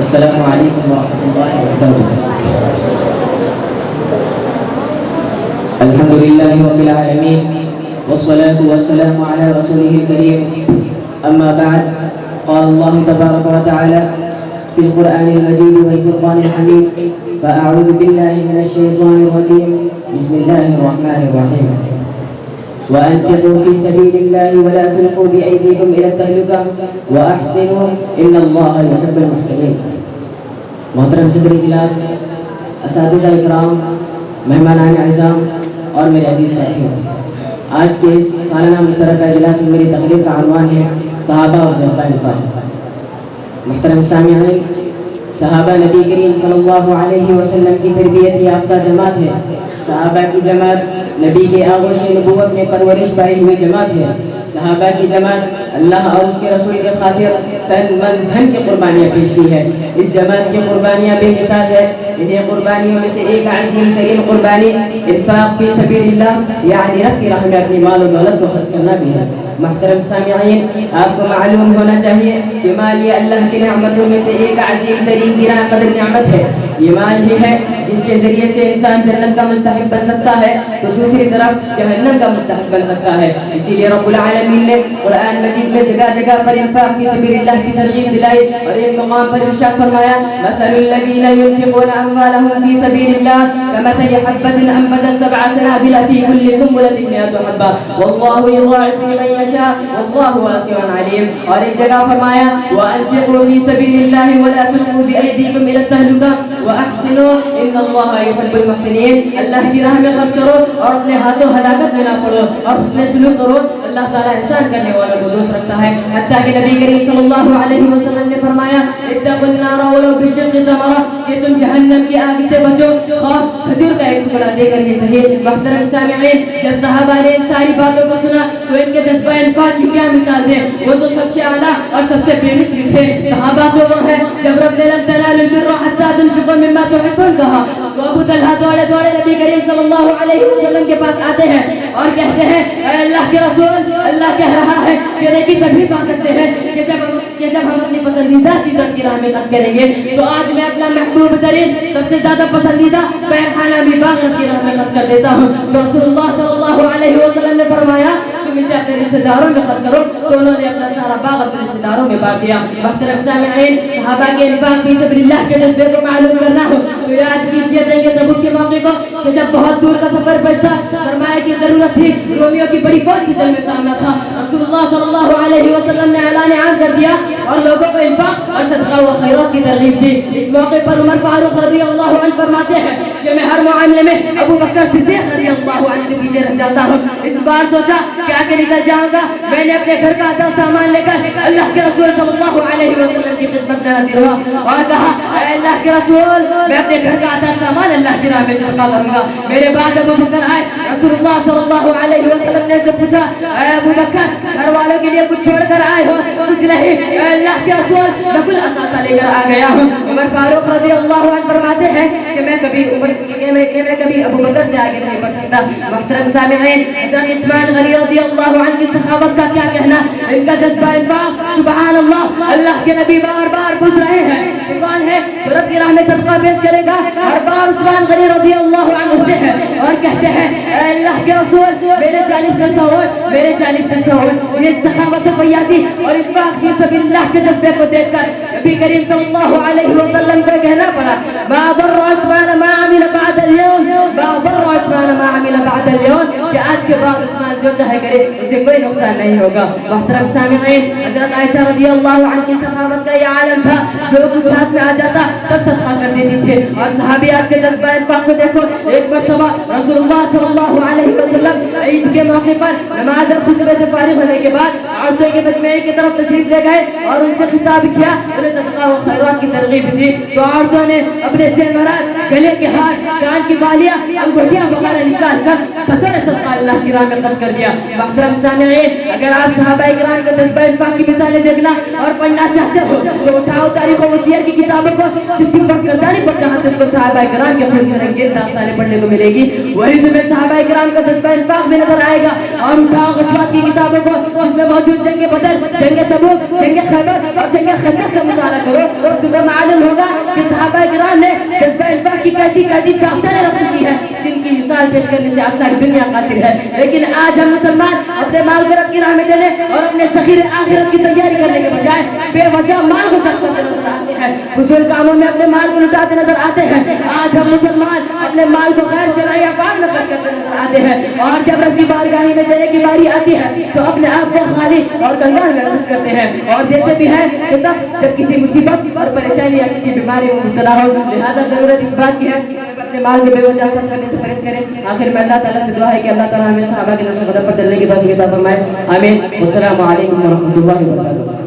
السلام علیکم ورحمۃ اللہ وبرکاتہ. الحمد للہ رب العالمین والصلاة والسلام على رسوله الكريم. أما بعد، قال الله تبارك وتعالى في القرآن المجيد والفرقان الحميد: فأعوذ بالله من الشيطان الرجيم، بسم الله الرحمن الرحيم. وأنفقوا في سبيل الله ولا تلقوا بأيديكم إلى التهلكة وأحسنوا إن الله يحب المحسنين. محترم صدر اجلاس، اساتذہ اکرام، مہمانان اعظام اور میرے عزیز ساتھیوں، آج کے اس سالانہ مشترکہ اجلاس میں میری تقریر کا عنوان ہے صحابہ اور جذبہ انفاق. محترم سامعین، صحابہ نبی کریم صلی اللہ علیہ وسلم کی تربیت یافتہ جماعت ہے. صحابہ کی جماعت نبی کے آغوش نبوت میں پرورش پائی ہوئی جماعت ہے. صحابہ کی جماعت اللہ اور اس کے رسول کے خاطر تن من دھن کی قربانیاں پیش کی ہے. اس جماعت کی قربانیاں بے مثال ہے. انہیں قربانیوں میں سے ایک عظیم ترین قربانی انفاق فی سبیل اللہ، یعنی رب کی راہ میں اپنی مال و دولت کو خرچ کرنا بھی ہے. محترم سامعین، آپ کو معلوم ہونا چاہیے کہ مال یہ اللہ کی نعمتوں میں سے ایک عظیم ترین گراں قدر نعمت ہے. یہ مال ہی ہے جس کے ذریعے سے انسان جنت کا مستحق بن سکتا ہے تو دوسری طرف جہنم کا مستحق بن سکتا ہے. اسی لیے رب العالمین نے قرآن مجید میں جگہ جگہ پر انفاق فی سبیل اللہ کی ترغیب دلائی اور ایک مقام پر ارشاد فرمایا: مثل الذین ينفقون اموالهم فی سبیل اللہ کمثل حبۃ انبتت سبع سنابل فی کل سنبلۃ مئۃ حبۃ واللہ یضاعف لمن یشاء واللہ واسع علیم. اور ایک جگہ فرمایا: وانفقوا فی سبیل اللہ ولا تلقوا بایدیکم الی التہلکہ واحسنوا ان اللہ یحب المحسنین. اللہ کی راہ میں خرچ کرو اور اپنے ہاتھوں ہلاکت میں نہ پڑو اور حسن سلوک کرو. اللہ تعالیٰ احسان کرنے والوں کو دوست رکھتا ہے. حتیٰ کہ نبی کریم صلی اللہ علیہ وسلم نے فرمایا: اتقوا النار ولو بشق تمرہ، کہ تم جہنم کی آگ سے بچو خواہ کھجور کا ایک ٹکڑا دے کر. یہ صحیح. محترم سامعین، جب صحابہ نے ان ساری باتوں کو سنا تو ان کے جذبہ انفاق کی کیا مثال دیں. وہ تو سب سے اعلیٰ اور سب سے بے مثل تھے. صحابہ تو وہ ہیں جب رب نے لن تنالوا البر حتى تنفقوا مما تحبون کہا تو ابو طلحہ دوڑے دوڑے نبی کریم صلی اللہ علیہ وسلم کے پاس آتے ہیں اور کہتے ہیں: اے اللہ کے رسول، اللہ کہہ رہا ہے کہ نیکی تبھی پا سکتے ہیں کہ جب ہم اپنی پسندیدہ چیزوں کی راہ میں خرچ کریں گے. تو آج میں اپنا محبوب ترین سب سے زیادہ پسندیدہ پیرخانہ بھی باغ کی راہ میں خرچ کر دیتا ہوں. تو رسول اللہ صلی اللہ علیہ وسلم نے فرمایا: تم اسے اپنے رشتہ داروں میں خرچ کرو. تو انہوں نے اپنا سارا باغ اپنے رشتہ داروں میں بانٹ دیا. محترم سامعین، صحابہ کے انفاق فی سبیل اللہ کے جذبے کو معلوم کرنا ہو تو یاد کیجیے جنگ تبوک کے موقع کو کہ جب بہت دور کا سفر پیشہ سرمایہ کی ضرورت تھی، رومیوں کی بڑی فوج کی جنگ میں سامنا تھا. رسول اللہ صلی اللہ علیہ وسلم نے اعلان عام کر دیا اور لوگوں کو انفاق اور صدقہ و خیرات کی ترغیب دی. اس موقع پر عمر فاروق رضی اللہ عنہ فرماتے ہیں کہ میں ہر معاملے میں ابو بکر صدیق رضی اللہ عنہ سے پیچھے رہ جاتا ہوں. اس بار سوچا کہ آگے نکل جاؤں گا. میں نے اپنے گھر کا آدھا سامان لے کر اللہ کے رسول صلی اللہ علیہ وسلم کی خدمت میں حاضر ہوا اور کہا: اے اللہ کے رسول، میں اپنے گھر کا آدھا سامان اللہ کی راہ میں صدقہ کروں گا. میرے بعد ابو بکر آئے. رسول اللہ صلی اللہ علیہ وسلم نے سے پوچھا: اے ابو بکر، گھر والوں کے لیے کچھ چھوڑ کر آئے ہو؟ کچھ نہیں. اے اللہ کے رسول، میں کل اثاثہ لے کر آ گیا ہوں. عمر فاروق رضی اللہ عنہ فرماتے ہیں کہ میں کبھی ابو بکر سے آگے نہیں بڑھ سکتا. محترم سامعین، حضرت عثمان غنی رضی اللہ عنہ کی صحابت کا کیا کہنا. ان کا جذبہ انفاق سبحان اللہ. اللہ کے نبی بار بار پوچھ رہے ہیں کون ہے جو رب کی راہ میں صدقہ پیش کرے گا. ہر بار عثمان غنی رضی اللہ عنہ اٹھتے ہیں اور کہتے ہیں: اے اللہ کے رسول، میرے جانب سے سعود. یہ سخاوت و فیاضی اور انفاق فی سبیل اللہ کے جذبے کو دیکھ کر نبی کریم صلی اللہ علیہ وسلم کو کہنا پڑا: ما ضر عثمان ما عمل بعد اليوم کہ آج کے بعد عثمان جو چاہے کرے، اسے کوئی نقصان نہیں ہوگا. محترم سامعین، حضرت عائشہ رضی اللہ عنہ کی سخاوت کا یہ عالم تھا. جو کچھ ہاتھ میں آ جاتا سب صدقہ کر دیتی تھے. اور صحابیات کے جذبہ انفاق کو دیکھو. ایک مرتبہ رسول اللہ صلی اللہ علیہ وسلم عید کے موقع پر نماز اور خطبے سے فارغ ہونے کے بعد عورتوں کے مجمع کی طرف تشریف لے گئے اور ان سے خطاب کیا. انہیں صدقہ و خیرات کی ترغیب دی. تو عورتوں نے اپنے زیورات، گلے کے ہار، کان کی بالیاں، انگوٹھیاں وغیرہ نکال کر بطور صدقہ اللہ کی راہ میں خرچ کر دیا. محترم سامعین، اگر آپ صحابہ کرام کے جذبہ انفاق کی مثالیں دیکھنا اور پڑھنا چاہتے ہو تو اٹھاؤ تاریخ و وصیت کی کتابوں کو، جس کی پڑھکردانی پر جہاں تک کو صحابہ کرام کے خون سے رنگین داستانیں پڑھنے کو ملے گی، وہی تمہیں صحابہ کرام کا جذبہ انفاق میں نظر آئے گا. اور اٹھاؤ غزوات کی کتابوں کو، اس میں موجود جنگ بدر، جنگ تبوک، جنگ خیبر اور جنگ خندق کا مطالعہ کرو اور تمہیں معلوم ہوگا کہ صحابہ کرام نے جذبہ انفاق کی کیسی کیسی داستانیں رکھ کی ہے جن کی مثال پیش کرنے سے آپ ساری دنیا قاصر ہے. لیکن آج ہم مسلمان اپنے مال کو رب کی راہ میں دینے اور اپنے ذخیرے آخرت کی تیاری کرنے کے بجائے بے وجہ مال کو صرف کرتے نظر آتے ہیں, فضول کاموں میں اپنے مال کو لٹاتے نظر آتے ہیں. آج ہم مسلمان اپنے مال کو غیر شرعی افعال میں خرچ کرتے نظر آتے ہیں, اور جب رب کی بارگاہ میں دینے کی باری آتی ہے تو اپنے آپ کو خالی اور کنگال محسوس کرتے ہیں, اور دیتے بھی ہیں کہ تب جب کسی مصیبت اور پریشانی یا کسی بیماری میں مبتلا ہو. لہذا ضرورت اس بات کی ہے کہ اپنے مال کو بے وجہ صرف کرنے سے پرہیز کریں. آخر میں اللہ تعالیٰ سے دعا ہے کہ اللہ تعالیٰ ہمیں صحابہ کے نقش قدم پر چلنے کی توفیق عطا فرمائے. آمین. والسلام علیکم ورحمۃ اللہ وبرکاتہ.